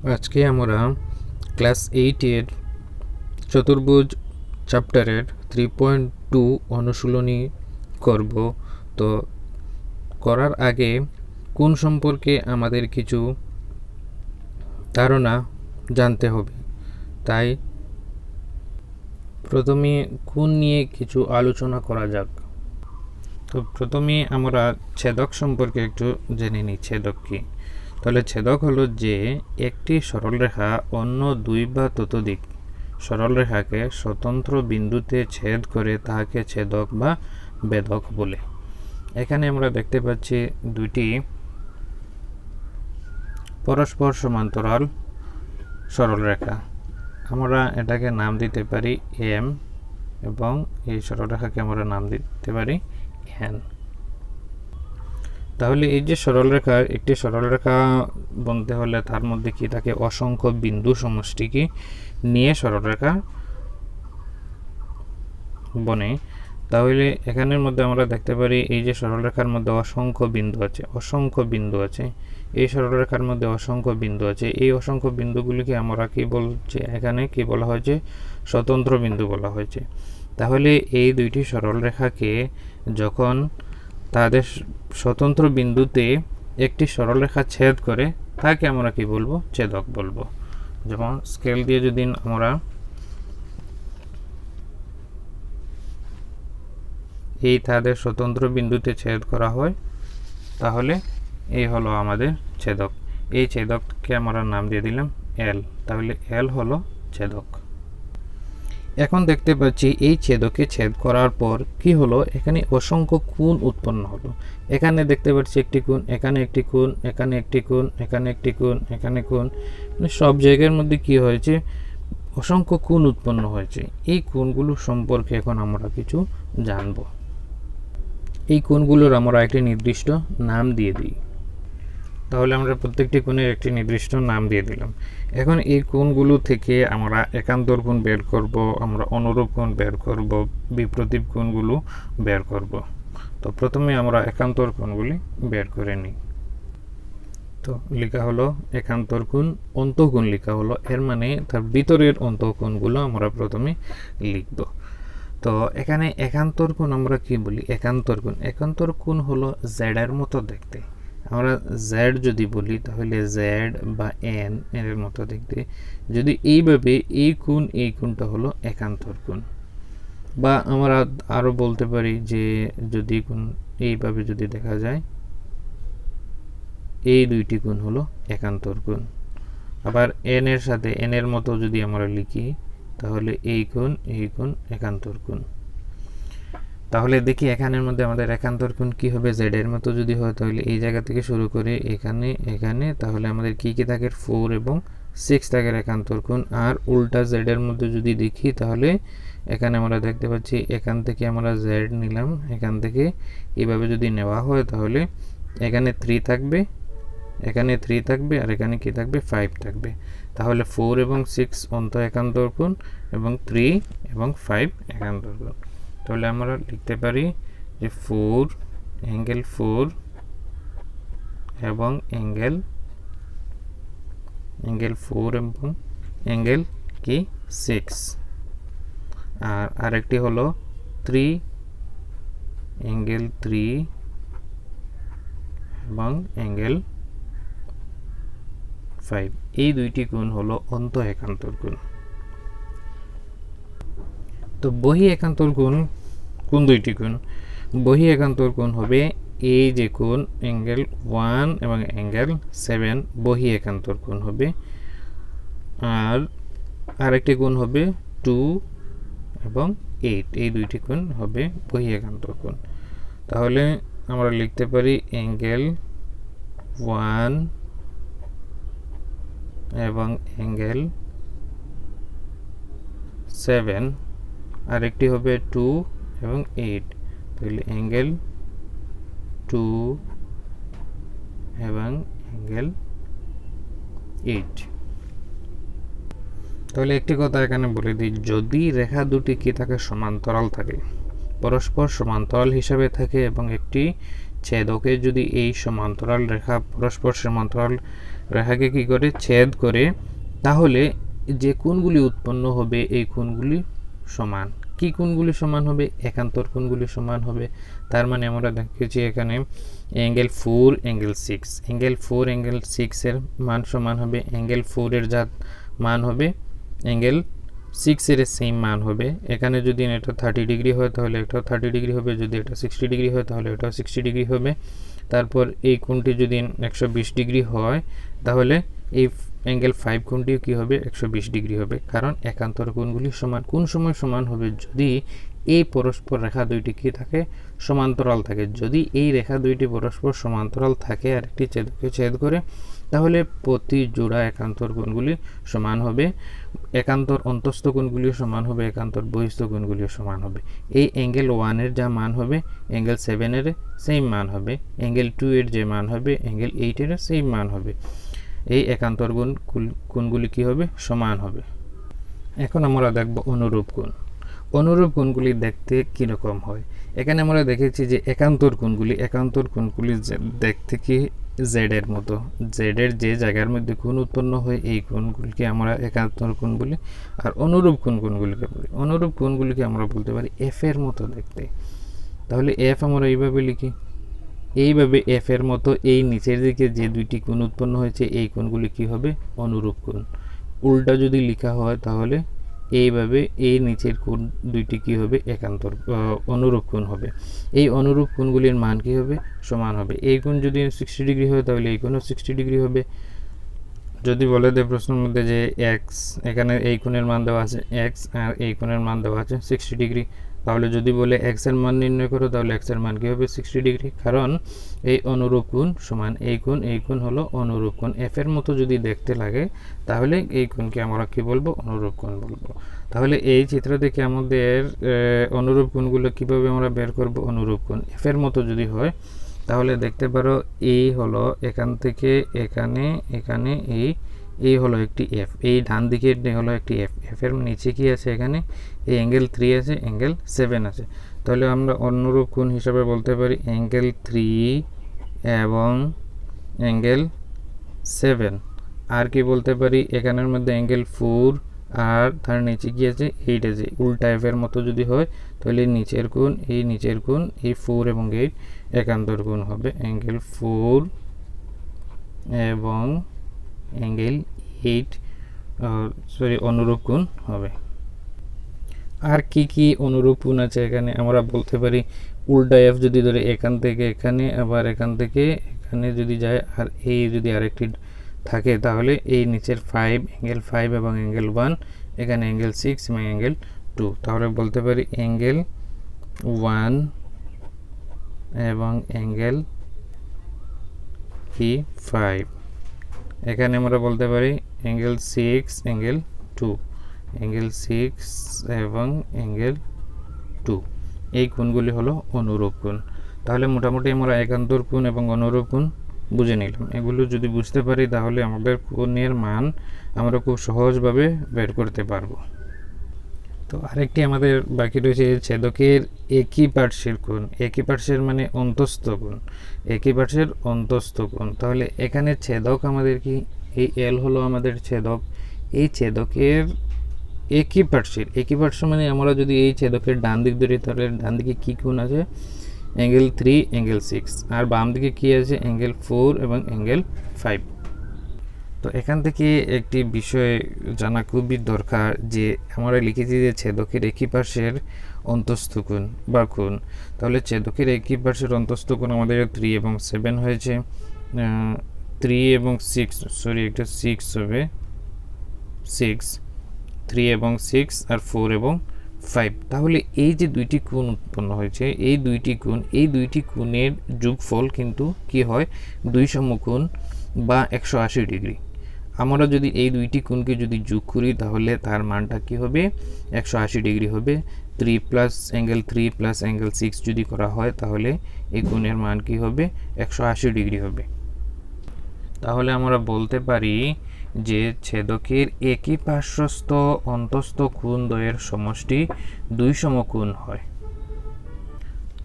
আজকে আমরা ক্লাস 8-এর চতুর্ভুজ চ্যাপ্টারের 3.2 অনুশীলনী করব। তো করার আগে কোণ সম্পর্কে আমাদের কিছু ধারণা জানতে হবে, তাই প্রথমে কোণ নিয়ে কিছু আলোচনা করা যাক। তো প্রথমে আমরা ছেদক সম্পর্কে একটু জেনে নিই। ছেদক কি? তাহলে ছেদক হলো যে একটি সরলরেখা অন্য দুই বা ততোধিক সরলরেখাকে স্বতন্ত্র বিন্দুতে ছেদ করে তাহাকে ছেদক বা বেদক বলে। এখানে আমরা দেখতে পাচ্ছি দুইটি পরস্পর সমান্তরাল সরলরেখা। আমরা এটাকে নাম দিতে পারি এম এবং এই সরলরেখাকে আমরা নাম দিতে পারি এন। তাহলে এই যে সরলরেখা, একটি সরলরেখা বলতে হলে তার মধ্যে কি থাকে? অসংখ্য বিন্দু সমষ্টিকে নিয়ে সরলরেখা বনে। তাহলে এখানের মধ্যে আমরা দেখতে পারি এই যে সরলরেখার মধ্যে অসংখ্য বিন্দু আছে। এই সরলরেখার মধ্যে অসংখ্য বিন্দু আছে। এই অসংখ্য বিন্দুগুলিকে আমরা কি বলছি? এখানে কি বলা হয়েছে? স্বতন্ত্র বিন্দু বলা হয়েছে। তাহলে এই দুইটি সরলরেখাকে যখন তাদের স্বতন্ত্র বিন্দুতে একটি সরলরেখা ছেদ করে তাকে আমরা কি বলবো? ছেদক বলবো। যেমন স্কেল দিয়ে যদি আমরা এই তাদের স্বতন্ত্র বিন্দুতে ছেদ করা হয় তাহলে এই হলো আমাদের ছেদক। এই ছেদককে আমরা নাম দিয়ে দিলাম এল। তাহলে এল হলো ছেদক। এখন দেখতে পাচ্ছি এই ছেদকে ছেদ করার পর কি হলো? এখানে অসংখ্য কোণ উৎপন্ন হলো। এখানে দেখতে পাচ্ছি একটি কোণ, এখানে একটি কোণ, এখানে একটি কোণ, এখানে একটি কোণ, এখানে কোণ, মানে সব জায়গার মধ্যে কি হয়েছে? অসংখ্য কোণ উৎপন্ন হয়েছে। এই কোণগুলো সম্পর্কে এখন আমরা কিছু জানব। এই কোণগুলোর আমরা একটি নির্দিষ্ট নাম দিয়ে দিই। তাহলে আমরা প্রত্যেকটি কোণের একটি নির্দিষ্ট নাম দিয়ে দিলাম। এখন এই কোণগুলো থেকে আমরা একান্তর কোণ বের করব, আমরা অনুরূপ কোণ বের করব, বিপ্রতীপ কোণগুলো বের করব। তো প্রথমে আমরা একান্তর কোণগুলি বের করে নিই। তো লেখা হলো একান্তর কোণ, অন্তঃকোণ লেখা হলো, এর মানে তার ভিতরের অন্তঃকোণগুলো আমরা প্রথমে লিখব। তো এখানে একান্তর কোণ আমরা কি বলি? একান্তর কোণ হলো জেড এর মতো দেখতে। আমরা জেড যদি বলি তাহলে জেড বা এন এর মতো দেখতে। যদি এইভাবে এই কোণটা হলো একান্তর কোণ। বা আমরা আরো বলতে পারি যে যদি কোণ এইভাবে যদি দেখা যায়, এই দুইটি কোণ হলো একান্তর কোণ। আবার এন এর সাথে এন এর মতো যদি আমরা লিখি তাহলে এই কোণ একান্তর কোণ। তাহলে দেখি এখানের মধ্যে আমাদের একান্তর কোণ কি হবে? জেড এর মতো যদি হয় তাহলে এই জায়গা থেকে শুরু করে এখানে তাহলে আমাদের কি থাকে? 4 এবং 6 থাকে একান্তর কোণ। আর উল্টা জেড এর মধ্যে যদি দেখি তাহলে এখানে আমরা দেখতে পাচ্ছি এখান থেকে আমরা জেড নিলাম, এখান থেকে এইভাবে যদি নেওয়া হয় তাহলে এখানে 3 থাকবে, এখানে 3 থাকবে, আর এখানে কি থাকবে? 5 থাকবে। তাহলে 4 এবং 6 একান্তর কোণ এবং 3 এবং 5 একান্তর কোণ। তাহলে আমরা লিখতে পারি যে 4 অ্যাঙ্গেল 4 এবং অ্যাঙ্গেল 4 এবং অ্যাঙ্গেল কি 6। আর আরেকটি হলো 3 অ্যাঙ্গেল 3 এবং অ্যাঙ্গেল 5। এই দুইটি কোণ হলো অন্ত একান্তর কোণ। তো বহি একান্তর কোণ কোন দুইটি কোণ? বহি একান্তর কোণ হবে এই যে কোণ অ্যাঙ্গেল 1 এবং অ্যাঙ্গেল 7 বহি একান্তর কোণ হবে। আর আরেকটি কোণ হবে 2 এবং 8, এই দুইটি কোণ হবে বহি একান্তর কোণ। তাহলে আমরা লিখতে পারি অ্যাঙ্গেল 1 এবং অ্যাঙ্গেল 7, আরেকটি হবে 2 এবং 8। তাহলে অ্যাঙ্গেল 2 এবং অ্যাঙ্গেল 8। তাহলে একটি কথা এখানে বলে দিই, যদি রেখা দুটি কি থাকে? সমান্তরাল থাকে, পরস্পর সমান্তরাল হিসাবে থাকে এবং একটি ছেদকে যদি এই সমান্তরাল রেখা পরস্পর সমান্তরাল রেখাকে কি করে ছেদ করে, তাহলে যে কোণগুলি উৎপন্ন হবে এই কোণগুলি সমান। কি কোণগুলি সমান হবে? একান্তর কোণগুলি সমান হবে। তার মানে আমরা দেখেছি এখানে অ্যাঙ্গেল 4 অ্যাঙ্গেল 6, অ্যাঙ্গেল 4 অ্যাঙ্গেল 6 এর মান সমান হবে, অ্যাঙ্গেল 4 এর যা মান হবে অ্যাঙ্গেল 6 এর সেম মান হবে। এখানে যদি এটা 30 ডিগ্রি হয় তাহলে এটাও 30 ডিগ্রি হবে, যদি এটা 60 ডিগ্রি হয় তাহলে এটাও 60 ডিগ্রি হবে। তারপর এই কোণটি যদি 120 ডিগ্রি হয় তাহলে এই অ্যাঙ্গেল 5 কোণটিও কী হবে? 120 ডিগ্রি হবে। কারণ একান্তর কোণগুলি সমান। কোন সময় সমান হবে? যদি এই পরস্পর রেখা দুইটি কী থাকে? সমান্তরাল থাকে। যদি এই রেখা দুইটি পরস্পর সমান্তরাল থাকে আর একটি ছেদকে ছেদ করে, তাহলে প্রতি জোড়া একান্তর কোণগুলি সমান হবে। একান্তর অন্তস্থ কোণগুলিও সমান হবে, একান্তর বহিস্থ কোণগুলিও সমান হবে। এই অ্যাঙ্গেল 1 এর যা মান হবে অ্যাঙ্গেল 7 এর সেম মান হবে, অ্যাঙ্গেল 2 এর যে মান হবে অ্যাঙ্গেল 8 এর সেম মান হবে। এই একান্তর কোণগুলি কী হবে? সমান হবে। এখন আমরা দেখব অনুরূপ কোণ। অনুরূপ কোণগুলি দেখতে কীরকম হয়। এখানে আমরা দেখেছি যে একান্তর কোণগুলি দেখতে কি জেড এর মতো। জেড এর যে জায়গার মধ্যে কোণ উৎপন্ন হয় এই কোণগুলিকে আমরা একান্তর কোণ বলি। আর অনুরূপ কোণগুলিকে বলি, অনুরূপ কোণগুলিকে আমরা বলতে পারি এফ এর মতো দেখতে। তাহলে এফ আমরা এইভাবে লিখি, এইভাবে এফ এর মতো এই নিচের দিকে যে দুইটি কোণ উৎপন্ন হয়েছে এই কোণগুলি কি হবে? অনুরূপ কোণ। উল্টা যদি লেখা হয় তাহলে এইভাবে এই নিচের কোণ দুইটি কি হবে? একান্তর অনুরূপ কোণ হবে। এই অনুরূপ কোণগুলির মান কি হবে? সমান হবে। এই কোণ যদি 60 ডিগ্রি হয় তাহলে এই কোণও 60 ডিগ্রি হবে। যদি বলে দেয় প্রশ্নের মধ্যে যে এক্স, এখানে এই কোণের মান দেওয়া আছে এক্স আর এই কোণের মান দেওয়া আছে 60 ডিগ্রি, তাহলে যদি বলে এক্স এর মান নির্ণয় করো তাহলে এক্স এর মান কি হবে? 60 ডিগ্রি। কারণ এই অনুরূপ কোণ সমান এই কোণ হলো অনুরূপ কোণ। এফ এর মতো যদি দেখতে লাগে তাহলে এই কোণকে আমরা কি বলবো? অনুরূপ কোণ বলবো। তাহলে এই চিত্র থেকে আমাদের অনুরূপ কোণগুলো কিভাবে আমরা বের করব? অনুরূপ কোণ এফ এর মতো যদি হয় তাহলে দেখতে পারো এই হলো এখান থেকে এখানে এখানে এই হলো একটি এফ, এই ডান দিকে হলো একটি এফ, এফ এর নিচে কি আছে? এখানে এই অ্যাঙ্গেল 3 আছে, অ্যাঙ্গেল 7 আছে। তাহলে আমরা অনুরূপ কোণ হিসাবে বলতে পারি অ্যাঙ্গেল 3 এবং অ্যাঙ্গেল 7। আর কি বলতে পারি? এখানের মধ্যে অ্যাঙ্গেল 4 আর তার নিচে কি আছে? 8 আছে। উল্টা এফ এর মতো যদি হয় তাহলে নিচের কোণ এই 4 এবং 8 একান্তর কোণ হবে। অ্যাঙ্গেল 4 এবং অ্যাঙ্গেল 8 অনুরূপ কোণ হবে। আর কি অনুরূপ কোণ আছে এখানে? আমরা বলতে পারি উল্টা এফ যদি ধরে এখান থেকে এখানে আবার এখান থেকে এখানে যদি যায় আর এই যদি আরেকটি থাকে তাহলে এই নিচের 5 অ্যাঙ্গেল 5 এবং অ্যাঙ্গেল 1, এখানে অ্যাঙ্গেল 6 এবং অ্যাঙ্গেল 2, তাহলে বলতে পারি অ্যাঙ্গেল 1 এবং অ্যাঙ্গেল 5। এখানে আমরা বলতে পারি অ্যাঙ্গেল 6 অ্যাঙ্গেল 2, অ্যাঙ্গেল 6 এবং অ্যাঙ্গেল 2। এই কোণগুলি হলো অনুরূপ কোণ। তাহলে মোটামুটি আমরা একান্তর কোণ এবং অনুরূপ কোণ বুঝে নিলাম। এগুলো যদি বুঝতে পারি তাহলে আমাদের কোণের মান আমরা খুব সহজভাবে বের করতে পারবো। তো আরেকটি আমাদের বাকি রয়েছে ছেদকের একই পার্শ্বের কোণ। একই পার্শ্বের মানে অন্তস্থ কোণ, একই পার্শ্বের অন্তস্থ কোণ। তাহলে এখানে ছেদক আমাদের কি? এই এল হলো আমাদের ছেদক। এই ছেদকের একই পার্শ্ব মানে আমরা যদি এই ছেদকের ডান দিক ধরি তাহলে ডান দিকে কী কোণ আছে? অ্যাঙ্গেল 3 অ্যাঙ্গেল 6, আর বাম দিকে কী আছে? অ্যাঙ্গেল 4 এবং অ্যাঙ্গেল 5। তো এখান থেকে একটি বিষয় জানা খুবই দরকার যে আমরা লিখেছি যে ছেদকের একই পার্শ্বের অন্তস্থ কোণ বা কোণ। তাহলে ছেদকের একই পার্শ্বের অন্তস্থ কোণ আমাদের 3 এবং 7 হয়েছে। 3 এবং 6 এটা 6 হবে, 6, 3 এবং 6 আর 4 এবং 5। তাহলে এই যে দুইটি কোণ উৎপন্ন হয়েছে এই দুইটি কোণের যোগফল কিন্তু কি হয়? 2 সমকোণ বা 180 ডিগ্রি। আমরা যদি এই দুইটি কোণকে যদি যোগ করি তাহলে তার মানটা কি হবে? 180 ডিগ্রি হবে। 3 প্লাস অ্যাঙ্গেল 3 প্লাস অ্যাঙ্গেল 6 যদি করা হয় তাহলে এই কোণের মান কি হবে? 180 ডিগ্রি হবে। তাহলে আমরা বলতে পারি যে ছেদকের একই পার্শ্বস্থ অন্তস্থ কোণ দ্বয়ের সমষ্টি 2 সমকোণ হয়।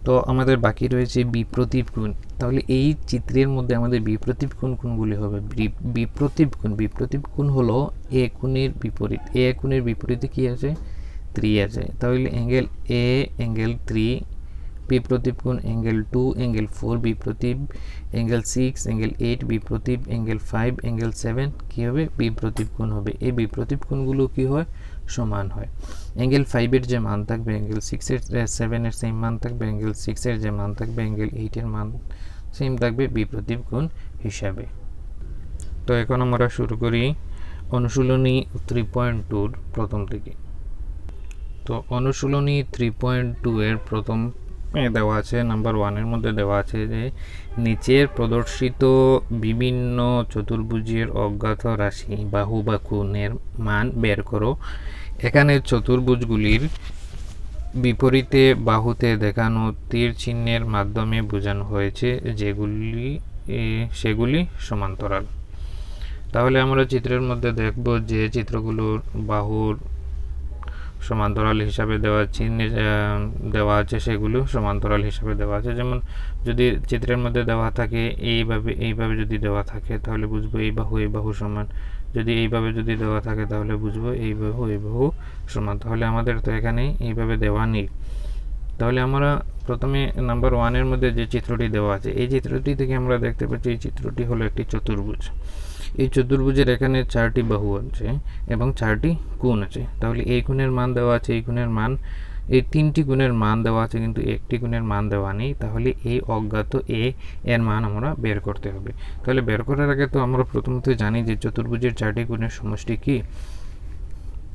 তো আমাদের বাকি রয়েছে বিপ্রতীপ কোণ। তাহলে এই চিত্রের মধ্যে আমাদের বিপ্রতীপ কোণ কোনগুলি হবে? বিপ্রতীপ কোণ হলো এ কোণের বিপরীত। এ কোণের বিপরীতে কি আছে? 3 আছে। তাহলে অ্যাঙ্গেল এ, অ্যাঙ্গেল 3, বিপ্রতীপ কোণ অ্যাঙ্গেল 2, অ্যাঙ্গেল 4 বিপ্রতীপ, অ্যাঙ্গেল 6, অ্যাঙ্গেল 8 বিপ্রতীপ, অ্যাঙ্গেল 5, অ্যাঙ্গেল 7 কি হবে? বিপ্রতীপ কোণ হবে। এই বিপ্রতীপ কোণগুলো কি হয়? সমান হয়। অ্যাঙ্গেল 5 এর যে মান থাকবে অ্যাঙ্গেল 6 এর 7 এর সেম মান থাকবে, অ্যাঙ্গেল 6 এর যে মান থাকবে অ্যাঙ্গেল 8 এর মান সেম থাকবে বিপ্রতীপ কোণ হিসাবে। তো এখন আমরা শুরু করি অনুশীলনী 3.2 এর প্রথম থেকে। তো অনুশীলনী 3.2 এর প্রথম দেওয়া আছে নাম্বার 1 এর মধ্যে দেওয়া আছে যে নিচের প্রদর্শিত বিভিন্ন চতুর্ভুজের অজ্ঞাত রাশি বাহু বা কোণের মান বের করো। এখানে চতুর্ভুজগুলির বিপরীতে বাহুতে দেখানো তীর চিহ্নের মাধ্যমে বোঝানো হয়েছে সেগুলি সমান্তরাল। তাহলে আমরা চিত্রের মধ্যে দেখব যে চিত্রগুলোর বাহুর সমান্তরাল হিসাবে দেওয়া আছে সেগুলো সমান্তরাল হিসাবে দেওয়া আছে। যেমন যদি চিত্রের মধ্যে দেওয়া থাকে এইভাবে যদি দেওয়া থাকে তাহলে বুঝবো এই বাহু সমান। যদি এইভাবে যদি দেওয়া থাকে তাহলে বুঝবো এই বাহু সমান। তাহলে আমাদের তো এখানে এইভাবে দেওয়া নেই। তাহলে আমরা প্রথমে নাম্বার 1 এর মধ্যে যে চিত্রটি দেওয়া আছে এই চিত্রটি থেকে আমরা দেখতে পাচ্ছি এই চিত্রটি হলো একটি চতুর্ভুজ। এই চতুর্ভুজের এখানে 4টি বাহু আছে এবং 4টি কোণ আছে। তাহলে এই কোণের মান দেওয়া আছে, এই কোণের মান, এই 3টি কোণের মান দেওয়া আছে কিন্তু একটি কোণের মান দেওয়া নেই। তাহলে এই অজ্ঞাত এর মান আমরা বের করতে হবে। তাহলে বের করার আগে তো আমরা প্রথমত জানি যে চতুর্ভুজের 4টি কোণের সমষ্টি কি?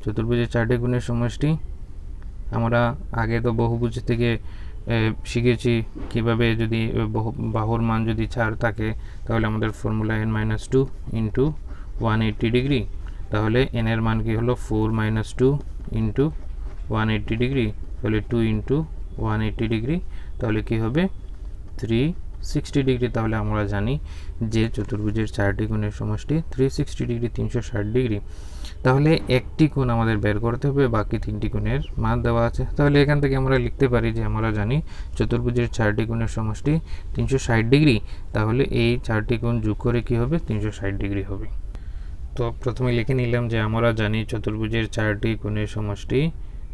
চতুর্ভুজের 4টি কোণের সমষ্টি আমরা আগে তো বহুভুজ থেকে শিখেছি কিভাবে যদি বাহুর মান যদি 4 থাকে তাহলে আমাদের ফর্মুলা n-2 ইন্টু 180 ডিগ্রি। তাহলে n এর মান কি হলো 4 - 2 ইন্টু 180 ডিগ্রি, তাহলে 2 ইন্টু 180 ডিগ্রি, তাহলে কি হবে 360 ডিগ্রি। তাহলে আমরা জানি যে চতুর্ভুজের 4টি কোণের সমষ্টি 360 ডিগ্রি, 360 ডিগ্রি। তাহলে একটি কোণ আমাদের বের করতে হবে, বাকি 3টি কোণের মান দেওয়া আছে। তাহলে এখান থেকে আমরা লিখতে পারি যে আমরা জানি চতুর্ভুজের 4টি কোণের সমষ্টি 360 ডিগ্রি। তাহলে এই 4টি কোণ যোগ করে কি হবে? 360 ডিগ্রি হবে। তো প্রথমে লিখে নিলাম যে আমরা জানি চতুর্ভুজের 4টি কোণের সমষ্টি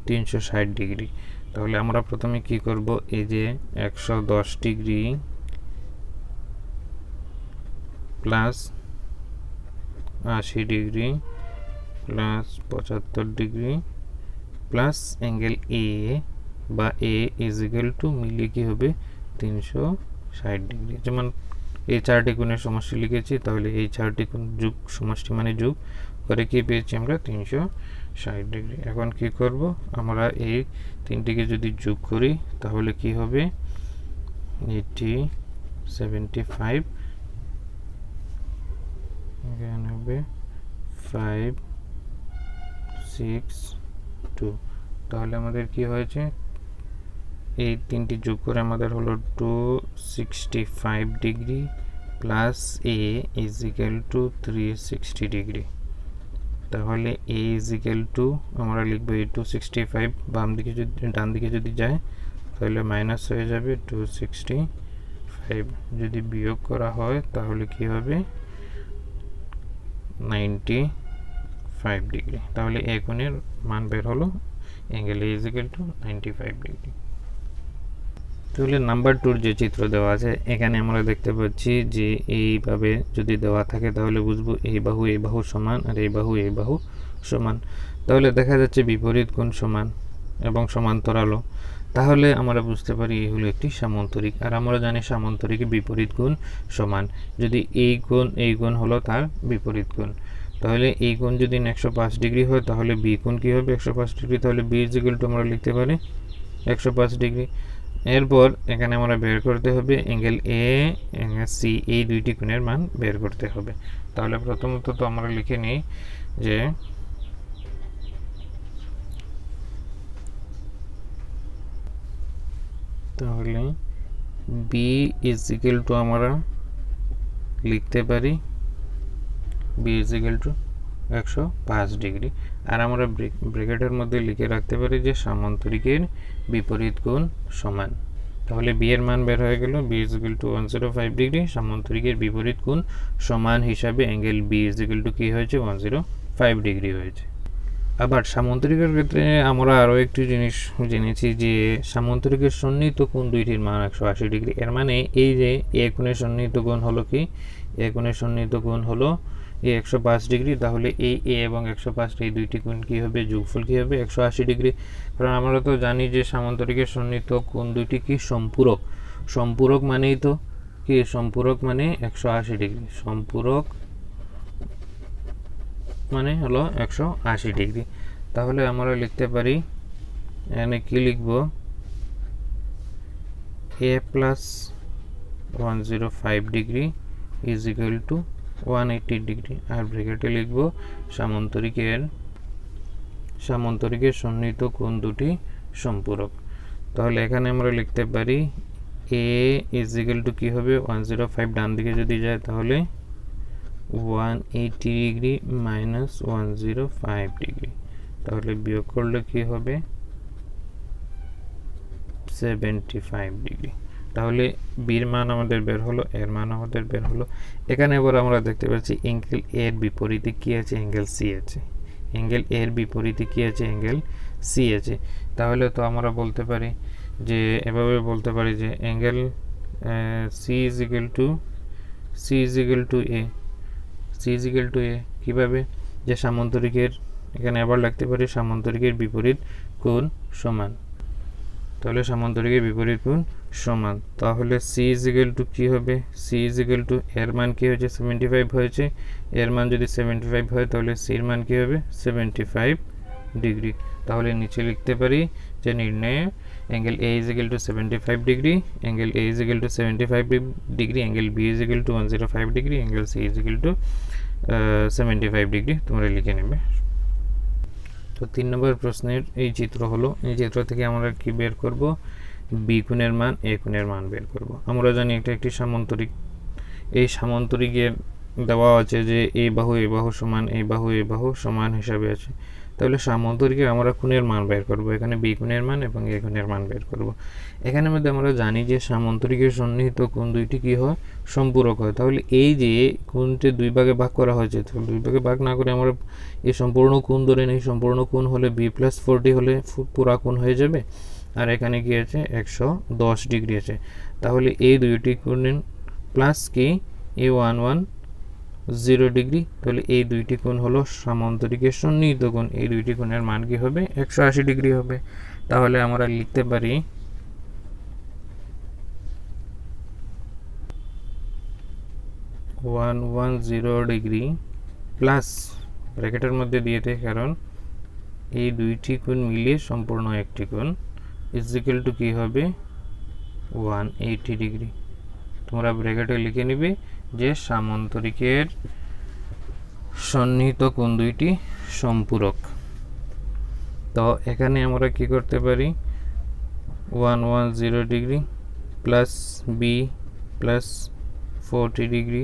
360 ডিগ্রি। তাহলে আমরা প্রথমে কি করব? এই যে 110 degree plus 80 degree plus 75 degree plus angle এ বা এ ইজ ইকুয়াল টু মিলিয়ে কি হবে 360 ডিগ্রি। যেমন এই 4টি কোণের সমষ্টি লিখেছি, তাহলে এই 4টি কোণ যোগ সমষ্টি মানে যোগ করে কি পেয়েছি আমরা 360 ডিগ্রি। এখন কি করব? আমরা এই 3টিকে যদি যোগ করি তাহলে কি হবে 80 75 এখানে হবে 5 6 2। তাহলে আমাদের কি হয়েছে? এই 3টি যোগ করে আমাদের হলো 265 degree plus A is equal two 360 degree. তাহলে এ ইজ ইকুয়াল টু আমরা লিখব এই 265 বাম দিকে যদি ডান দিকে যদি যায় তাহলে মাইনাস হয়ে যাবে 265। যদি বিয়োগ করা হয় তাহলে কি হবে 95 ডিগ্রি। তাহলে এ কোণের মান বের হলো angle A is equal two 95 degree. তাহলে নাম্বার 2 যে চিত্র দেওয়া আছে এখানে আমরা দেখতে পাচ্ছি যে এইভাবে যদি দেওয়া থাকে তাহলে বুঝবো এই বাহু সমান আর এই বাহু সমান। তাহলে দেখা যাচ্ছে বিপরীত কোণ সমান এবং সমান্তরালও। তাহলে আমরা বুঝতে পারি এই হলো একটি সামান্তরিক। আর আমরা জানি সামান্তরিকে বিপরীত কোণ সমান। যদি এই কোণ হলো তার বিপরীত কোণ। তাহলে এই কোণ যদি 105 ডিগ্রি হয় তাহলে বি কোণ কি হবে 105 ডিগ্রি। তাহলে বি ইজ ইকুয়াল টু আমরা লিখতে পারি 105 ডিগ্রি। এরপর এখানে আমরা বের করতে হবে অ্যাঙ্গেল এ অ্যাঙ্গেল সি, এই দুইটি কোণের মান বের করতে হবে। তাহলে প্রথমত তো আমরা লিখে নিই যে তাহলে বি ইজ ইকুয়াল টু আমরা লিখতে পারি B is equal to 105 degree. আর আমরা ব্র্যাকেটের মধ্যে লিখে রাখতে পারি যে সামান্তরিকের বিপরীত কোণ সমান। তাহলে বি এর মান বের হয়ে গেল, B is equal to 105 degree. সামান্তরিকের বিপরীত কোণ সমান হিসাবে angle B is equal to কী হয়েছে, 105 ডিগ্রি হয়েছে। আবার সামান্তরিকের ক্ষেত্রে আমরা আরও একটি জিনিস জেনেছি যে সামান্তরিকের সন্নিহিত কোণ দুইটির মান 180 ডিগ্রি। এর মানে এই যে এ কোণের সন্নিহিত কোণ হলো কি, এ কোণের সন্নিহিত কোণ হলো এ 105 ডিগ্রি। তাহলে এই এ এবং 105 এই দুইটি কোণ কী হবে, যোগফল কী হবে, 180 ডিগ্রি। কারণ আমরা তো জানি যে সামান্তরিকের সন্নিহিত কোণ দুইটি কি সম্পূরক। সম্পূরক মানেই তো কি, সম্পূরক মানে 180 ডিগ্রি। সম্পূরক মানে হলো 180 ডিগ্রি। তাহলে আমরা লিখতে পারি, এখানে কি লিখব, A plus 105 degree is equal to 180 degree. আর ব্র্যাকেটে লিখব সামান্তরিকের সন্নিহিত কোণ দুটি সম্পূরক। তাহলে এখানে আমরা লিখতে পারি এ ইজ ইকুয়াল টু কী হবে, 105 ডান দিকে যদি যায় তাহলে 180 ডিগ্রি মাইনাস 105 ডিগ্রি। তাহলে বিয়োগ করলে কি হবে, 75 ডিগ্রি। তাহলে বির মান আমাদের বের হলো, এর মান আমাদের বের হলো। এখানে এবার আমরা দেখতে পাচ্ছি অ্যাঙ্গেল এর বিপরীতে কি আছে, অ্যাঙ্গেল সি আছে। অ্যাঙ্গেল এর বিপরীতে কি আছে, অ্যাঙ্গেল সি আছে। তাহলে তো আমরা বলতে পারি যে, এভাবে বলতে পারি যে angle C is equal to A. C is equal to A কীভাবে, যে সামান্তরিকের, এখানে আবার লিখতে পারি সামান্তরিকের বিপরীত কোণ সমান। তাহলে সামান্তরিকের বিপরীত কোণ সমান, তাহলে সি ইজ ইকুয়াল টু কী হবে, সি ইজ ইকুয়াল টু এর মান কী হয়েছে, 75 হয়েছে। এর মান যদি 75 হয় তাহলে সির মান কী হবে, 75 ডিগ্রি। তাহলে নিচে লিখতে পারি যে নির্ণয়ে angle A is equal to 75 degree, angle A is equal to 75 degree, angle B is equal to 105 degree, angle C is equal to 75 degree তোমরা লিখে নেবে। তো 3 নম্বর প্রশ্নের এই চিত্র হলো, এই চিত্র থেকে আমরা কি বের করব, বি কোণের মান, এ কোণের মান বের করব। আমরা জানি এটা একটি সামান্তরিক, এই সামান্তরিকের দেওয়া আছে যে এই বাহু এই বাহু সমান, এই বাহু এই বাহু সমান হিসাবে আছে। তাহলে সামান্তরিকের আমরা কোণের মান বের করব, এখানে বি কোণের মান এবং এ কোণের মান বের করব। এখানের মধ্যে আমরা জানি যে সামান্তরিকের সন্নিহিত কোণ দুইটি কি হয়, সম্পূরক হয়। তাহলে এই যে কোণটি দুই ভাগে ভাগ করা হয়েছে, তো দুই ভাগে ভাগ না করে আমরা এই সম্পূর্ণ কোণ ধরে নিই। সম্পূর্ণ কোণ হলে বি প্লাস 40 হলে পুরা কোণ হয়ে যাবে। আর এখানে কি আছে, 110 ডিগ্রি আছে। তাহলে এই দুইটি কোণ প্লাস কি এ 110 ডিগ্রি। তাহলে এই দুইটি কোণ হলো সামান্তরিকের সন্নিহিত কোণ। এই দুইটি কোণের মান কি হবে, 180 ডিগ্রি হবে। তাহলে আমরা লিখতে পারি 110 ডিগ্রি প্লাস ব্র্যাকেটের মধ্যে দিয়েতে, কারণ এই দুইটি কোণ মিলিয়ে সম্পূর্ণ একটি কোণ, ইজ ইকুয়াল টু কী হবে, 180 ডিগ্রি। তোমরা ব্র্যাকেটে লিখে নিবে যে সামান্তরিকের সন্নিহিত কোণ দুইটি সম্পূরক। তো এখানে আমরা কি করতে পারি, 110 degree plus B plus 40 degree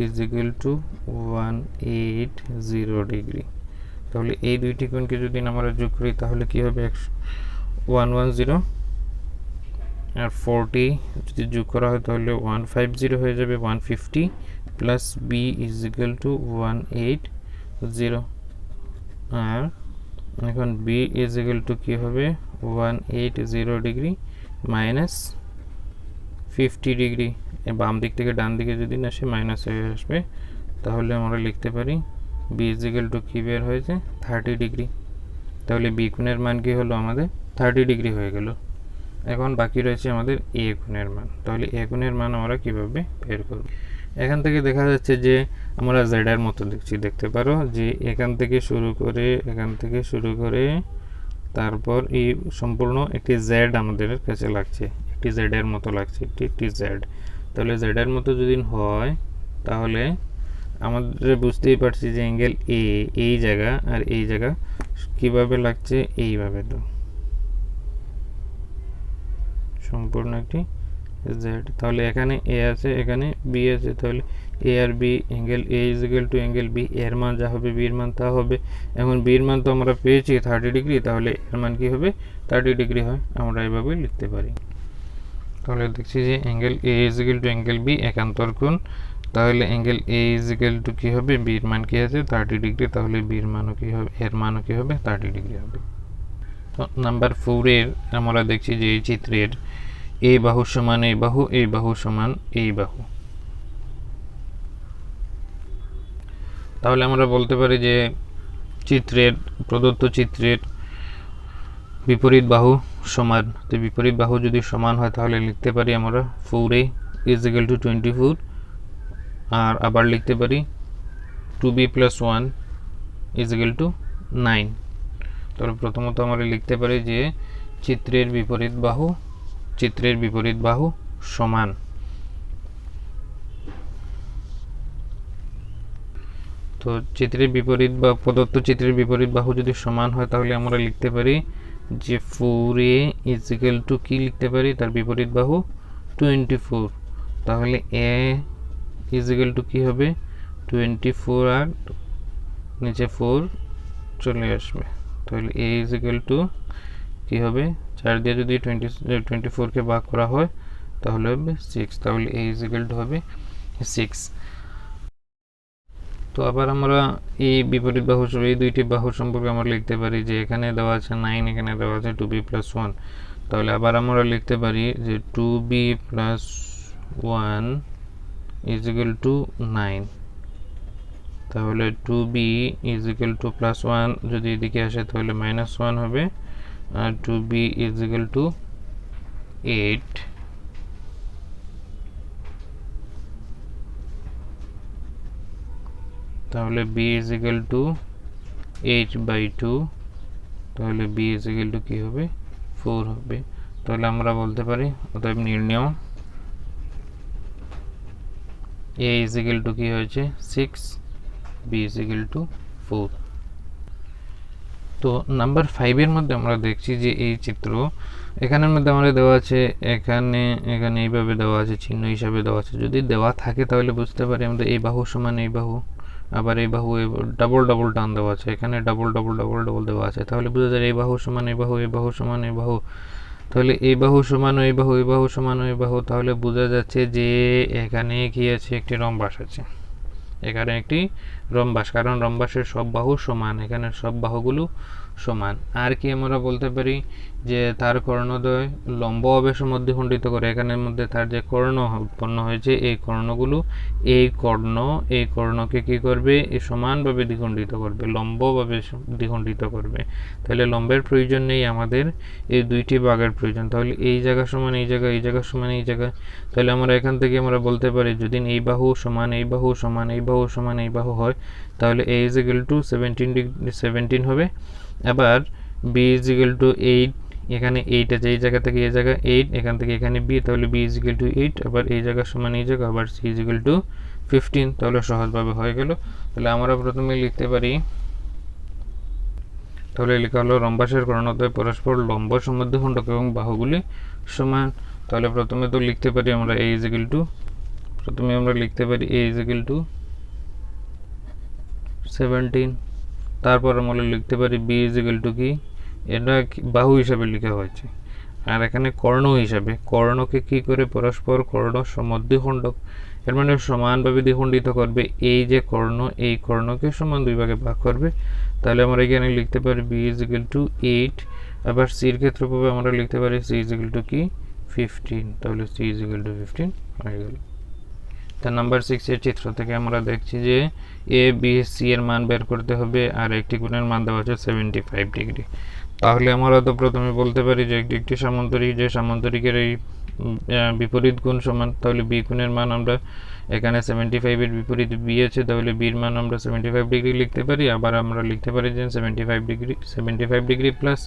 is equal to 180 degree. তাহলে এই দুইটি কোণকে যদি আমরা যোগ করি তাহলে কি হবে, 110 আর 40 যদি যোগ করা হয় তাহলে 150 হয়ে যাবে, 150 plus B is equal to 180। আর এখন বি ইজ ইকুয়াল টু কী হবে, 180 ডিগ্রি মাইনাস 50 ডিগ্রি। বাম দিক থেকে ডান দিকে যদি না সে মাইনাস হয়ে আসবে, তাহলে আমরা লিখতে পারি বি ইজ ইকুয়াল টু কী বের হয়েছে, 30 ডিগ্রি। তাহলে বি কোণের মান কি হলো আমাদের, 30 ডিগ্রি হয়ে গেল। এখন বাকি রয়েছে আমাদের এ কোণের মান। তাহলে এ কোণের মান আমরা কিভাবে বের করব, এখান থেকে দেখা যাচ্ছে যে আমরা জেড এর মতো দেখতে পারো যে এখান থেকে শুরু করে তারপর এই সম্পূর্ণ একটি জেড আমাদের কাছে লাগছে, একটি জেড এর মতো লাগছে, একটি জেড। তাহলে জেড এর মতো যদি হয় তাহলে আমাদের বুঝতেই পারছি যে অ্যাঙ্গেল এ এই জায়গা আর এই জায়গা কিভাবে লাগছে, এইভাবে। তো সম্পূর্ণ একটি জেড। তাহলে এখানে এ আছে, এখানে বি আছে, তাহলে এ আর B, angle A is equal to angle B, এর মান যা হবে বির মান তা হবে। এখন বির মান তো আমরা পেয়েছি 30 ডিগ্রি, তাহলে এর মান কি হবে, 30 ডিগ্রি হয়। আমরা এভাবে লিখতে পারি। তাহলে দেখছি যে angle A is equal to angle B একান্তর কোণ। তাহলে angle A is equal to কী হবে, বির মান কী আছে 30 ডিগ্রি, তাহলে বির মানও কী হবে, এর মানও কী হবে 30 ডিগ্রি হবে। তো নাম্বার 4 এর আমরা দেখছি যে এই চিত্রের এই বাহু সমান এই বাহু, এই বাহু সমান এই বাহু। তাহলে আমরা বলতে পারি যে প্রদত্ত চিত্রের বিপরীত বাহু সমান। তো বিপরীত বাহু যদি সমান হয় তাহলে লিখতে পারি আমরা 4a ইজ ইকুয়াল টু 24, আর আবার লিখতে পারি 2b plus 1 is equal two 9। তাহলে প্রথমত আমরা লিখতে পারি যে চিত্রের বিপরীত বাহু সমান। তো চিত্রের বিপরীত বা প্রদত্ত চিত্রের বিপরীত বাহু যদি সমান হয় তাহলে আমরা লিখতে পারি যে 4a ইজ ইকুয়াল টু কি লিখতে পারি, তার বিপরীত বাহু 24। তাহলে a ইজ ইকুয়াল টু কি হবে 24, আর নিচে 4 চলে আসবে। তাহলে a ইজ ইকুয়াল টু কি হবে, 4 দিয়ে যদি 24কে ভাগ করা হয় তাহলে হবে 6। তাহলে a ইজ ইকুয়াল টু হবে 6। তো আবার আমরা এই বিপরীত বাহু এই দুইটি বাহু সম্পর্কে আমরা লিখতে পারি যে এখানে দেওয়া আছে 9, এখানে দেওয়া আছে 2b প্লাস 1। তাহলে আবার আমরা লিখতে পারি যে 2b plus 1 is equal two 9। তাহলে 2b is equal two plus 1 যদি এদিকে আসে তাহলে মাইনাস 1 হবে, আর 2b ইজ ইকুয়াল টু 8। তাহলে b ইজ ইকুয়াল টু 8/2। তাহলে b ইজ ইকুয়াল টু কী হবে 4 হবে। তাহলে আমরা বলতে পারি অতএব নির্ণয় a ইজ ইকুয়াল টু কী হয়েছে 6, b ইজ ইকুয়াল টু 4। তো নাম্বার 5 এর মধ্যে আমরা দেখছি যে এই চিত্র এখানের মধ্যে আমাদের দেওয়া আছে, এখানে এইভাবে দেওয়া আছে, চিহ্ন হিসাবে দেওয়া আছে। যদি দেওয়া থাকে তাহলে বুঝতে পারি আমাদের এই বাহু সমান এই বাহু, আবার এই বাহু ডাবল টান দেওয়া আছে, এখানে ডাবল দেওয়া আছে। তাহলে বোঝা যায় এই বাহু সমান এই বাহু, এই বাহু সমান এই বাহু। তাহলে এই বাহু সমান এই বাহু, এই বাহু সমান এই বাহু। তাহলে বোঝা যাচ্ছে যে এখানে কি আছে, একটি রম্বাস আছে। এখানে একটি রম্বাস, কারণ রম্বাসের সব বাহু সমান, এখানে সব বাহুগুলো সমান। আর কি আমরা বলতে পারি যে তার কর্ণদ্বয় লম্ব অবেশ মধ্যখণ্ডিত করে, এখানের মধ্যে তার যে কর্ণ উৎপন্ন হয়েছে এই কর্ণগুলো এই কর্ণকে কি করবে, এই সমানভাবে দ্বিখণ্ডিত করবে, লম্বভাবে দ্বিখণ্ডিত করবে। তাহলে লম্বের প্রয়োজন নেই আমাদের, এই দুইটি ভাগের প্রয়োজন। তাহলে এই জায়গা সমান এই জায়গা, এই জায়গা সমান এই জায়গা। তাহলে আমরা এখান থেকে আমরা বলতে পারি যদি এই বাহু সমান এই বাহু সমান এই বাহু সমান এই বাহু হয় তাহলে a ইজ ইকুয়াল টু 17 হবে। আবার b ইজ ইকুয়াল টু 8, এখানে 8 আছে, এই জায়গা থেকে এই জায়গা 8, এখান থেকে এখানে b, তাহলে b ইজ ইকুয়াল টু 8। আবার এই জায়গা সমান এই জায়গা, আবার c ইজ ইকুয়াল টু 15। তাহলে সহজভাবে হয়ে গেল। তাহলে আমরা প্রথমে লিখতে পারি, তাহলে লেখা হলো রম্বাসের কর্ণদ্বয় পরস্পর লম্ব সমদ্বিখণ্ডক এবং বাহুগুলি সমান। তাহলে প্রথমে তো লিখতে পারি আমরা a ইজ ইকুয়াল টু, প্রথমে আমরা লিখতে পারি a ইজ ইকুয়াল টু 17। তারপর আমরা লিখতে পারি b ইজ ইকুয়াল টু কি, এটা বাহু হিসাবে লেখা হয়েছে, আর এখানে কর্ণ হিসাবে, কর্ণকে কি করে পরস্পর কর্ণ সমদ্বিখণ্ডক, এর মানে সমানভাবে দ্বিখণ্ডিত করবে। এই যে কর্ণ, এই কর্ণকে সমান দুই ভাগে ভাগ করবে। তাহলে আমরা এখানে লিখতে পারি b ইজ ইকুয়াল টু 8। আবার c এর ক্ষেত্রফলে আমরা লিখতে পারি c ইজ ইকুয়াল টু কি 15। তাহলে c ইজ ইকুয়াল টু 15 হয়ে গেল। তা নাম্বার 6 এর চিত্র থেকে আমরা দেখছি যে a b c এর মান বের করতে হবে, আর একটি কোণের মান দেওয়া আছে 75 ডিগ্রি। তাহলে আমরা তো প্রথমে বলতে পারি যে একটি সামান্তরিক, যে সামান্তরিকের এই বিপরীত কোণ সমান। তাহলে b কোণের মান আমরা এখানে 75 এর বিপরীত b আছে, তাহলে b এর মান আমরা 75 ডিগ্রি লিখতে পারি। আবার আমরা লিখতে পারি যে 75 ডিগ্রি প্লাস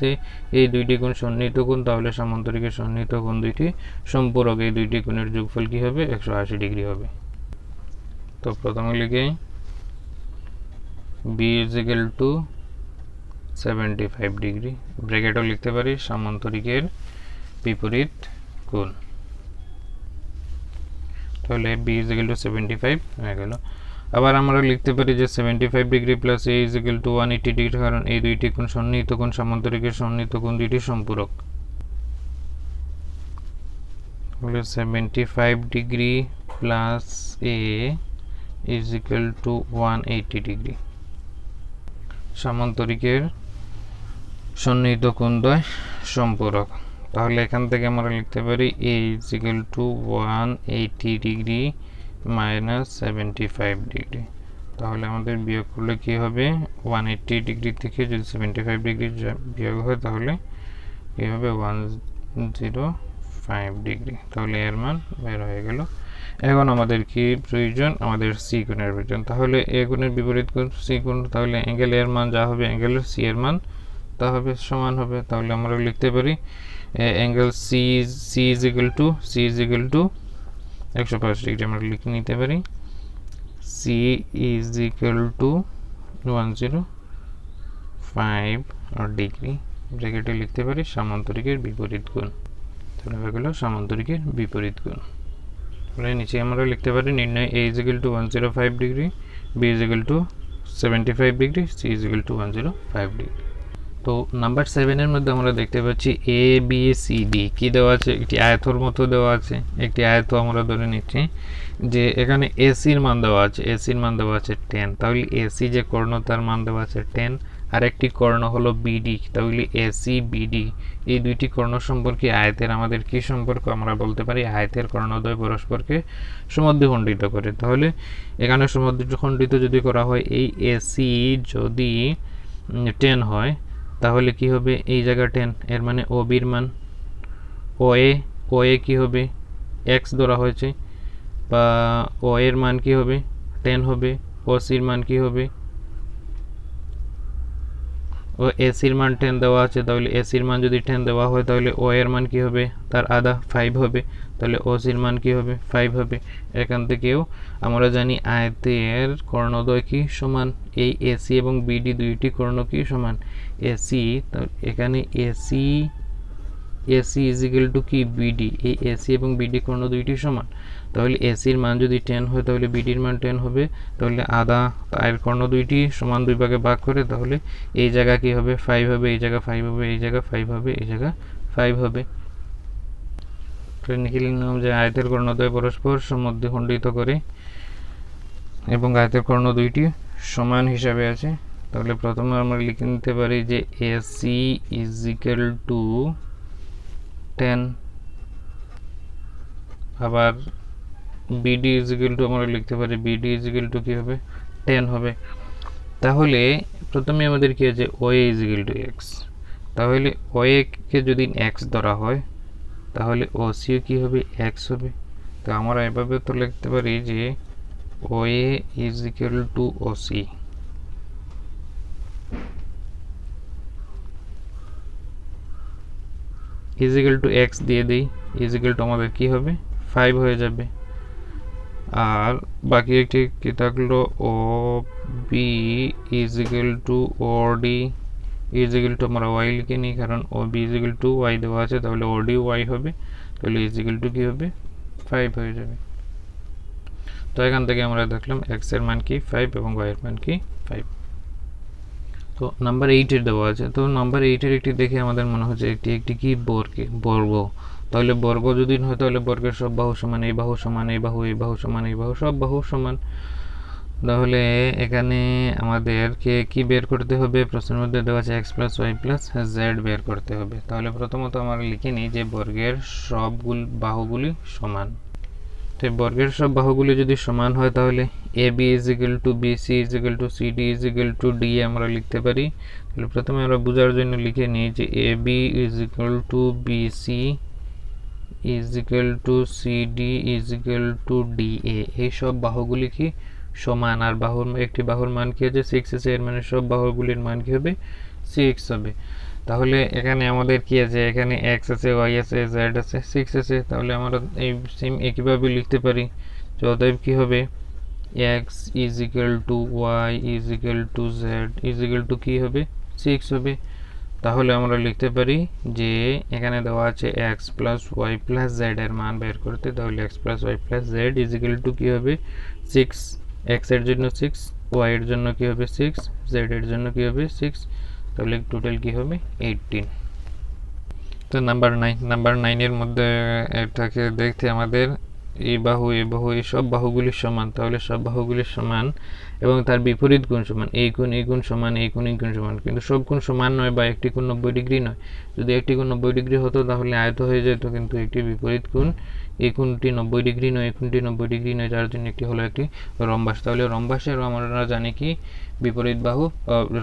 এই দুইটি কোণ সন্নিহিত কোণ, তাহলে সামান্তরিকের সন্নিহিত কোণ দুইটি সম্পূরক, এই দুইটি কোণের যোগফল কি হবে 180 ডিগ্রি হবে। তো প্রথমে লিখে b is equal to 75 degree, ব্র্যাকেটও লিখতে পারি সামান্তরিকের বিপরীত কোণ। তাহলে b ইজ ইকুয়াল টু 75 হয়ে গেল। আবার আমরা লিখতে পারি যে 75 degree plus a is equal to 180 degree, কারণ এই দুইটি কোণ সন্নিহিত কোণ, সামান্তরিকের সন্নিহিত কোণ দুইটি সম্পূরক। তাহলে 75 degree plus A is equal to 180 degree. সামান্তরিকের সন্নিহিত কোণদ্বয় সম্পূরক। তাহলে এখান থেকে আমরা লিখতে পারি A is equal to 180 degree minus 75 degree. তাহলে আমাদের বিয়োগ করলে কি হবে, 180 ডিগ্রি থেকে যদি 75 ডিগ্রি বিয়োগ হয় তাহলে কি হবে 105 ডিগ্রি। তাহলে এর মান বের হয়ে গেল। এখন আমাদের কি প্রয়োজন, আমাদের সি কোণের প্রয়োজন। তাহলে এ কোণের বিপরীত কোণ সি কোণ, তাহলে অ্যাঙ্গেল এর মান যা হবে অ্যাঙ্গেলের সি এর মান তা হবে সমান হবে। তাহলে আমরা লিখতে পারি angle C is equal to 105 degree আমরা লিখে নিতে পারি C is equal to 105 degree, ব্র্যাকেটে লিখতে পারি সামান্তরিকের বিপরীত কোণ। তাহলে হয়ে গেল সামান্তরিকের বিপরীত কোণ। তাহলে নিচে আমরা লিখতে পারি নির্ণয় A is equal to 105 degree, B is equal to 75 degree, C is equal to 105 degree. তো নাম্বার 7 এর মধ্যে আমরা দেখতে পাচ্ছি এ বি সি ডি কি দেওয়া আছে, একটি আয়তর মতো দেওয়া আছে। একটি আয়ত আমরা ধরে নিচ্ছি যে এখানে এসির মান দেওয়া আছে, এসির মান দেওয়া আছে 10। তাহলে এসি যে কর্ণ তার মান দেওয়া আছে 10, আর একটি কর্ণ হলো বিডি। তাহলে এসি বিডি এই দুইটি কর্ণ সম্পর্কে আয়তের আমাদের কি সম্পর্ক, আমরা বলতে পারি আয়তের কর্ণদ্বয় পরস্পরকে সমদ্বিখণ্ডিত করে। তাহলে এখানে সমদ্বিখণ্ডিত যদি করা হয়, এই এসি যদি 10 হয় তাহলে কি হবে, এই জায়গা 10 এর মানে ও বির মান ও এ কি হবে x ধরা হয়েছে, বা ও এর মান কি হবে 10 হবে, ও সির মান কি হবে, ও এসির মান 10 দেওয়া আছে। তাহলে এসির মান যদি 10 দেওয়া হয় তাহলে ও এর মান কি হবে, তার আধা 5 হবে। তাহলে ও সির মান কি হবে 5 হবে। এখান থেকেও আমরা জানি আয়তের কর্ণদ্বয় কি সমান, এই এসি এবং বিডি দুইটি কর্ণ কি সমান, এসি এখানে এসি ইজ ইকুয়াল টু কি বিডি, এই এসি এবং বিডি কর্ণ দুইটি সমান। তাহলে এসির মান যদি 10 হয় তাহলে বিডির মান 10 হবে। তাহলে আধা এর কর্ণ দুইটি সমান দুই ভাগে ভাগ করে তাহলে এই জায়গা কি হবে 5 হবে, এই জায়গা 5 হবে, এই জায়গা 5 হবে, এই জায়গা 5 হবে। লিখে নিলাম যে আয়তের কর্ণদ্বয় পরস্পর সমদ্বিখণ্ডিত করে এবং আয়তের কর্ণ দুইটি সমান হিসাবে আছে। তাহলে প্রথমে আমরা লিখে নিতে পারি যে এসি ইজ ইকুয়াল টু 10, আবার বিডি ইজ ইকুয়াল টু আমরা লিখতে পারি বিডি ইজ ইকুয়াল টু কি হবে 10 হবে। তাহলে প্রথমে আমাদের কি আছে ও A is equal to x. তাহলে ও এ কে যদি এক্স ধরা হয় তাহলে ও সি কি হবে এক্স হবে। তো আমরা এভাবে তো লিখতে পারি যে O A is equal to O C. Is equal to X দিয়ে দিই, ইজ ইকুয়াল টু আমাদের কি হবে 5 হয়ে যাবে। আর বাকি একটি কি থাকলো O B is equal to O D, is equal to আমরা ওয়াই লিখে নিই কারণ O B is equal to Y দেওয়া আছে, তাহলে ও ডি ওয়াই হবে। তাহলে ইজ ইকুয়াল টু কি হবে 5 হয়ে যাবে। তো এখান থেকে আমরা দেখলাম এক্স এর মান কি 5 এবং ওয়াই এর মান কি 5। তো নাম্বার 8 এর দেওয়া আছে। তো নাম্বার 8 এর একটি দেখে আমাদের মনে হচ্ছে একটি কি বর্গ। তাহলে বর্গ যদি হয় তাহলে বর্গের সব বাহু সমান, এই বাহু সমান, এই বাহু সমান, এই বাহু সব বাহু সমান। তাহলে এখানে আমাদেরকে কি বের করতে হবে, প্রশ্নের মধ্যে দেওয়া আছে X plus Y plus Z বের করতে হবে। তাহলে প্রথমত আমরা লিখে নিই যে বর্গের সবগুলো বাহুগুলি সমান। তো বর্গের সব বাহুগুলি যদি সমান হয় তাহলে A B is equal to B, C is equal to C, D is equal to D আমরা লিখতে পারি। তাহলে প্রথমে আমরা বোঝার জন্য লিখে নিই যে A B is equal to B C is equal to C D is equal to D A. এই সব বাহুগুলি কি সমান, আর বাহুর একটি বাহুর মান কি আছে 6 আছে, এর মানে সব বাহুগুলির মান কি হবে 6 হবে। তাহলে এখানে আমাদের কি আছে, এখানে x আছে, y আছে, z আছে, 6 আছে। তাহলে আমরা এই সেম একইভাবে লিখতে পারি যে অতএব কি হবে x is equal two y is equal two z is equal to কি হবে 6 হবে। তাহলে আমরা লিখতে পারি যে এখানে দেওয়া আছে x plus Y plus Z এর মান বের করতে। তাহলে x plus Y plus Z is equal to কি হবে 6, x এর জন্য 6, y এর জন্য কি হবে 6, z এর জন্য কি হবে 6। তাহলে টোটাল কি হবে 18। তো নাম্বার 9 এর মধ্যে এটাকে দেখতে আমাদের এই বাহু এই সব বাহুগুলি সমান, তাহলে সব বাহুগুলি সমান এবং তার বিপরীত কোণ সমান, এই কোণ সমান, এই কোণ সমান, কিন্তু সব কোণ সমান নয় বা একটি কোণ 90 ডিগ্রি নয়। যদি একটি কোণ 90 ডিগ্রি হতো তাহলে আয়ত হয়ে যেত, কিন্তু একটি বিপরীত কোণ, এই কোণটি 90 ডিগ্রি নয়, এই কোণটি 90 ডিগ্রি নয়, যার জন্য একটি হলো একটি রম্বাস। তাহলে রম্বাসের আমরা জানি কি বিপরীত বাহু,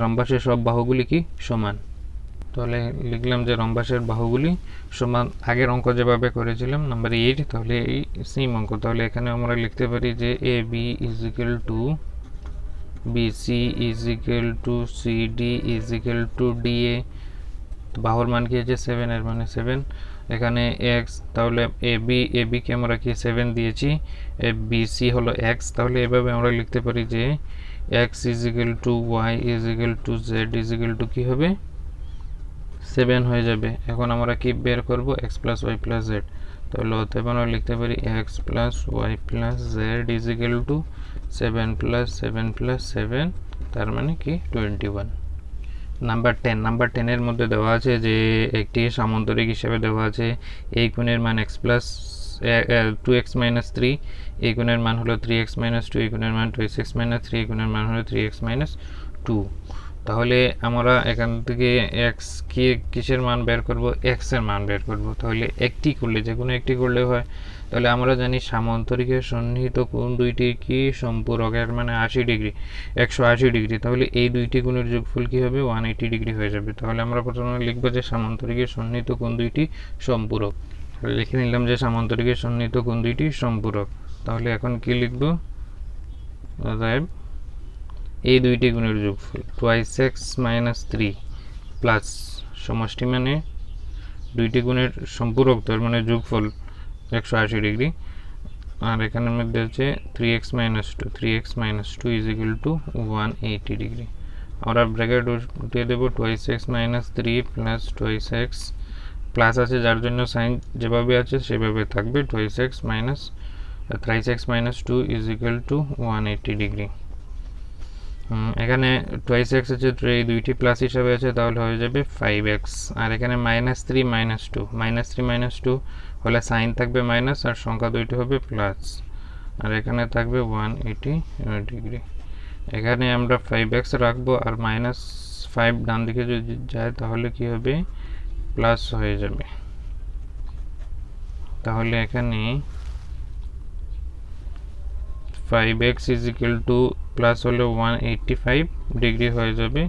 রম্বাসের সব বাহুগুলি কি সমান। তাহলে লিখলাম যে রম্বাসের বাহুগুলি সমান, আগের অঙ্ক যেভাবে করেছিলাম নাম্বার 8, তাহলে এই সেম অঙ্ক। তাহলে এখানে আমরা লিখতে পারি যে A B is equal to BC is equal to CD is equal to DA. বাহুর মান কি আছে 7, এর মানে 7। এখানে এক্স, তাহলে এ বি কে আমরা কি 7 দিয়েছি, বিসি হলো এক্স, তাহলে এভাবে আমরা লিখতে পারি যে X is equal to Y is equal to Z is equal to কি হবে 7 হয়ে যাবে। এখন আমরা কি বের করব, x plus Y plus Z. তাহলে অতএব আমরা লিখতে পারি x plus Y plus Z is equal to 7 plus 7 plus 7, তার মানে কি 21। নাম্বার 10 এর মধ্যে দেওয়া আছে যে একটি সামান্তরিক হিসেবে দেওয়া আছে এই কোণের মান x প্লাস 2x মাইনাস 3, এই কোণের মান হলো 3x মাইনাস 2, এই কোণের মান 2x মাইনাস 3, এই কোণের মান হলো 3x মাইনাস 2। তাহলে আমরা এখান থেকে x কিসের মান বের করব, x এর মান বের করব। তাহলে একটি করলে, যে কোনো একটি করলে হয়। তাহলে আমরা জানি সামান্তরিকের সন্নিহিত কোণ দুইটি কি সম্পূরক, এর মানে 80 ডিগ্রি, 180 ডিগ্রি। তাহলে এই দুইটি কোণের যোগফল কি হবে 180 ডিগ্রি হয়ে যাবে। তাহলে আমরা প্রথমে লিখব যে সামান্তরিকের সন্নিহিত কোণ দুইটি সম্পূরক। লিখে নিলাম যে সামান্তরিকের সন্নিহিত কোণ দুইটি সম্পূরক। তাহলে এখন কি লিখব, অতএব এই দুইটি গুণের যোগফল 2x মাইনাস 3 প্লাস সমষ্টি মানে দুইটি গুণের সম্পূরক, তার মানে যোগফল 180 ডিগ্রি, আর এখানের মধ্যে আছে 3x minus 2 is equal to 180 degree. আমরা ব্র্যাকেট উঠিয়ে দেবো 2x minus 3 plus 2x plus আছে, যার জন্য সাইন যেভাবে আছে সেভাবে থাকবে, 2x minus 3x minus 2 is equal to 180 degree. এখানে 2x আছে, এই দুইটি প্লাস হিসাবে আছে, তাহলে হয়ে যাবে 5x। আর এখানে মাইনাস 3 মাইনাস 2 হলে সাইন থাকবে মাইনাস, আর সংখ্যা দুইটি হবে প্লাস, আর এখানে থাকবে 180 ডিগ্রি। এখানে আমরা 5x রাখবো, আর মাইনাস 5 ডান দিকে যদি যায় তাহলে কি হবে প্লাস হয়ে যাবে। তাহলে এখানে 5x is equal two plus হলে 185 ডিগ্রি হয়ে যাবে,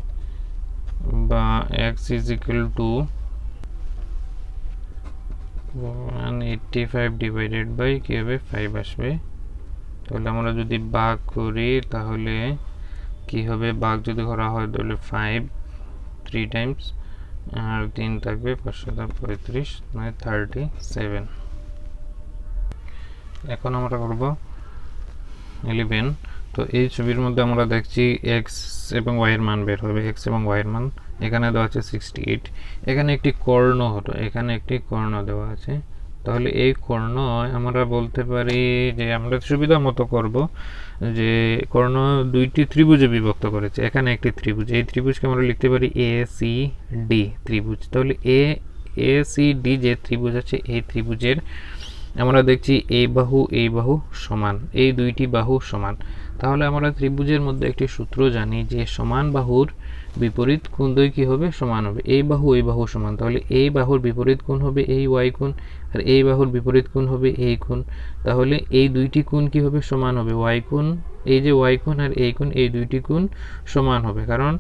বা x is equal to 185 divided by কি হবে 5 আসবে। তাহলে আমরা যদি ভাগ করি তাহলে কি হবে, ভাগ যদি করা হয় তাহলে 5 3 টাইমস, আর 3 থাকবে 535 মানে 37। এখন আমরা করব 11। তো এই ছবির মধ্যে আমরা দেখছি x এবং y এর মান বের হবে, x এবং y এর মান এখানে দেওয়া আছে 68, এখানে একটি কর্ণ হলো, এখানে একটি কর্ণ দেওয়া আছে। তাহলে এই কর্ণ আমরা বলতে পারি যে আমরা সুবিধা মতো করব যে কর্ণ দুইটি ত্রিভুজে বিভক্ত করেছে, এখানে একটি ত্রিভুজ, এই ত্রিভুজকে আমরা লিখতে পারি ACD ত্রিভুজ। তাহলে ACD যে ত্রিভুজ আছে এই ত্রিভুজের আমরা দেখছি এই বাহু সমান, এই দুইটি বাহু সমান। তাহলে আমরা ত্রিভুজের মধ্যে একটি সূত্র জানি যে সমান বাহুর বিপরীত কোণ দুই কি হবে সমান হবে, এই বাহু সমান। তাহলে এই বাহুর বিপরীত কোণ হবে এই y কোণ, আর এই বাহুর বিপরীত কোণ হবে এই কোণ। তাহলে এই দুইটি কোণ কি হবে সমান হবে, y কোণ, এই যে y কোণ আর এই কোণ, এই দুইটি কোণ সমান হবে। কারণ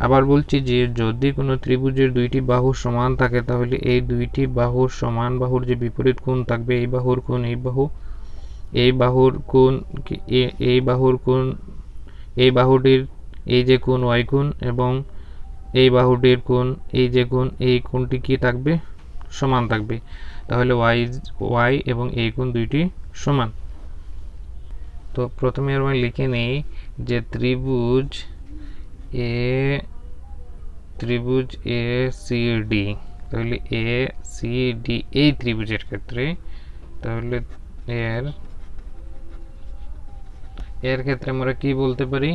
আবার বলছি যে যদি কোনো ত্রিভুজের দুইটি বাহু সমান থাকে তাহলে এই দুইটি বাহুর সমান বাহুর যে বিপরীত কোণ থাকবে এই বাহুর কোণ, এই বাহুর কোণ, এই বাহুটির এই যে কোণ y কোণ, এবং এই বাহুটির কোণ, এই যে কোণ, এই কোণটি কি থাকবে সমান থাকবে। তাহলে y এবং এই কোণ দুইটি সমান। তো প্রথমে আমরা লিখে নেই যে ত্রিভুজ ACD, তাহলে ACD এই ত্রিভুজের ক্ষেত্রে, তাহলে এর ক্ষেত্রে আমরা কি বলতে পারি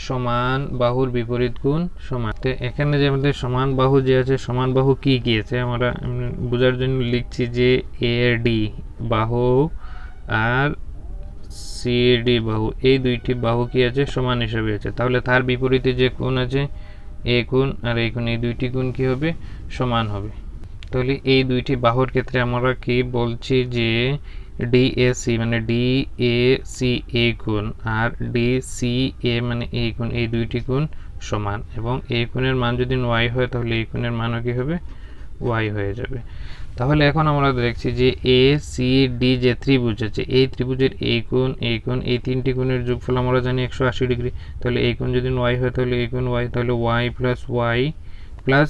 সমান বাহুর বিপরীত কোণ সমান। তো এখানে যে আমাদের সমান বাহু যে আছে, সমান বাহু কি কি আছে আমরা বোঝার জন্য লিখছি যে এডি বাহু আর সিডি বাহু, এই দুইটি বাহু কি আছে সমান হিসেবে আছে। তাহলে তার বিপরীতে যে কোণ আছে এ কোণ আর এই কোণ, এই দুইটি কোণ কি হবে সমান হবে। তাহলে এই দুইটি বাহুর ক্ষেত্রে আমরা কি বলছি যে ডিএসি মানে ডিএসি এই কোণ আর ডিসিএ মানে এই কোণ, এই দুইটি কোণ সমান এবং এই কোণের মান যদি ওয়াই হয় তাহলে এই কোণের মানও কি হবে ওয়াই হয়ে যাবে। তাহলে এখন আমরা দেখছি যে এ সি ডি যে ত্রিভুজ আছে, এই ত্রিভুজের এই কোণ এই তিনটি কোণের যোগফল আমরা জানি 180 ডিগ্রি। তাহলে এই কোণ যদি ওয়াই হয় তাহলে এই কোণ ওয়াই, তাহলে Y plus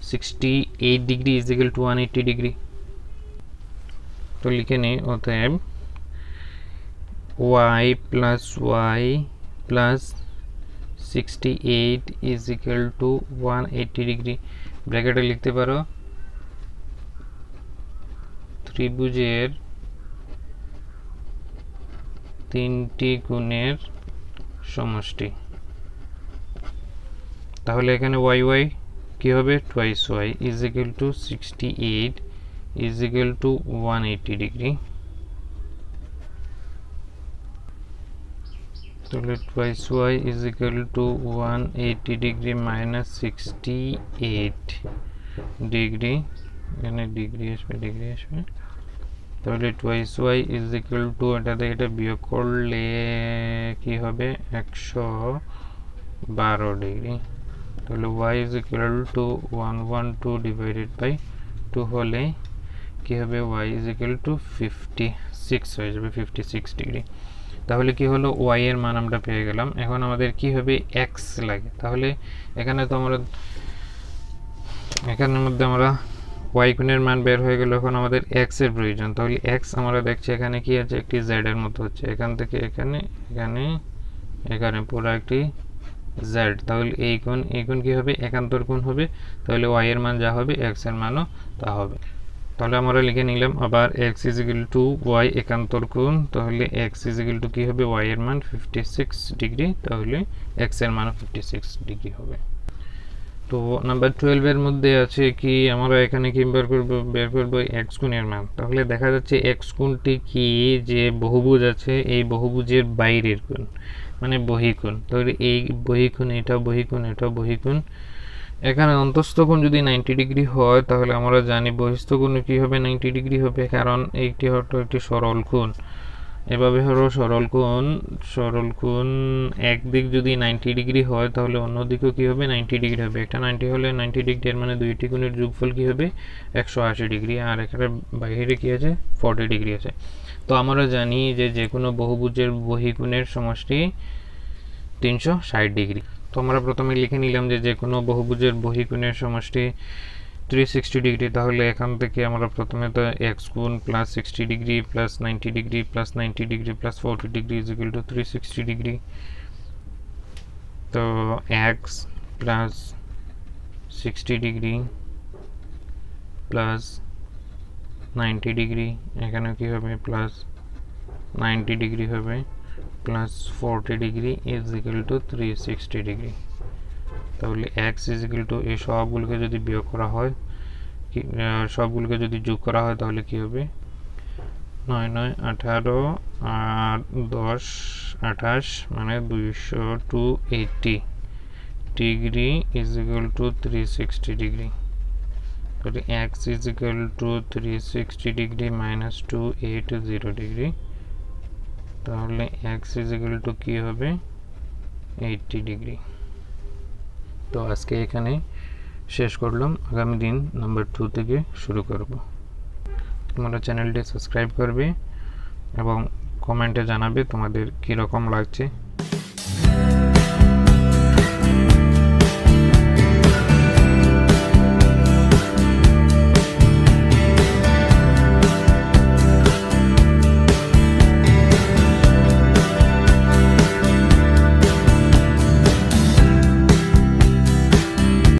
68 degree is equal to 180 degree. তো লিখে নিই, অতএব y plus 68 is equal to 180 degree. ব্র্যাকেটে লিখতে পারো ত্রিভুজের তিনটি কোণের সমষ্টি। তাহলে এখানে y কি হবে twice y is equal to 68 is equal to 180 degree. তাহলে twice y is equal to 180 degree minus 68 degree, এখানে ডিগ্রি আসবে। তাহলে twice y is equal to এটা বিয়োগ করলে কি হবে 112 ডিগ্রি। তাহলে y is equal to 112 divided by 2 হলে কি হবে y ইজ ইকুয়াল টু 56 হয়ে যাবে, 56 ডিগ্রি। তাহলে কি হলো y এর মান আমরা পেয়ে গেলাম। এখন আমাদের কি হবে x লাগে। তাহলে এখানের মধ্যে আমরা y কোণের মান বের হয়ে গেল, এখন আমাদের x এর প্রয়োজন। তাহলে x আমরা দেখছি এখানে কি আছে একটি z এর মতো হচ্ছে, এখান থেকে এখানে পুরো একটি z। তাহলে এই কোণ কি হবে একান্তর কোণ হবে। তাহলে y এর মান যা হবে x এর মানও তা হবে। তাহলে আমরা লিখে নিলাম আবার x is equal two y একান্তর কোণ। তাহলে x ইজ ইকুয়াল টু কি হবে y এর মান 56 ডিগ্রি। তাহলে x এর মান 56 ডিগ্রি হবে। তো নাম্বার 12 এর মধ্যে আছে কি আমরা এখানে কি বের করব x কোণের মান। তাহলে দেখা যাচ্ছে x কোণটি কি যে বহুভুজ আছে, এই বহুভুজের বাইরের কোণ মানে বহিঃকোণ। তাহলে এই বহিঃকোণ, এটাও বহিঃকোণ। এখানে অন্তঃস্থ কোণ যদি 90 ডিগ্রি হয় তাহলে আমরা জানি বহিস্থ কোণ কি হবে 90 ডিগ্রি হবে, কারণ এইটি হলো একটি সরল কোণ। এভাবে হলো সরল কোণ একদিক যদি 90 ডিগ্রি হয় তাহলে অন্য দিকেও কি হবে 90 ডিগ্রি হবে। একটা 90 হলে 90 ডিগ্রি এর মানে দুইটি কোণের যোগফল কি হবে 180 ডিগ্রি, আর এখানে বাইরে কি আছে 40 ডিগ্রি আছে। তো আমরা জানি যে কোনো বহুভুজের বহিঃকোণের সমষ্টি 360 ডিগ্রি। তো আমরা প্রথমে লিখে নিলাম যে কোনো বহুভুজের বহিঃকোণের সমষ্টি 360 ডিগ্রি। তাহলে এখান থেকে আমরা প্রথমে তো x কোণ plus 60 degree plus 90 degree plus 90 degree plus 40 degree is equal two 360 degree. তো x plus 60 degree plus 90 degree, এখানে কি হবে প্লাস 90 ডিগ্রি হবে plus 40 degree is equal two 360 degree. তাহলে x ইজ ইকুয়াল টু এই সবগুলোকে যদি বিয়োগ করা হয়, সবগুলোকে যদি যোগ করা হয় তাহলে কি হবে 9 9 18 আর 10 28 মানে 280 degree is equal two 360 degree. তাহলে x is equal two 360 degree minus 280 degree. তাহলে x ইজ ইকুয়াল টু কি হবে 80 ডিগ্রি। তো আজকে এখানে শেষ করলাম, আগামী দিন নাম্বার 2 থেকে শুরু করব। তোমরা চ্যানেলটি সাবস্ক্রাইব করবে এবং কমেন্টে জানাবে তোমাদের কীরকম লাগছে।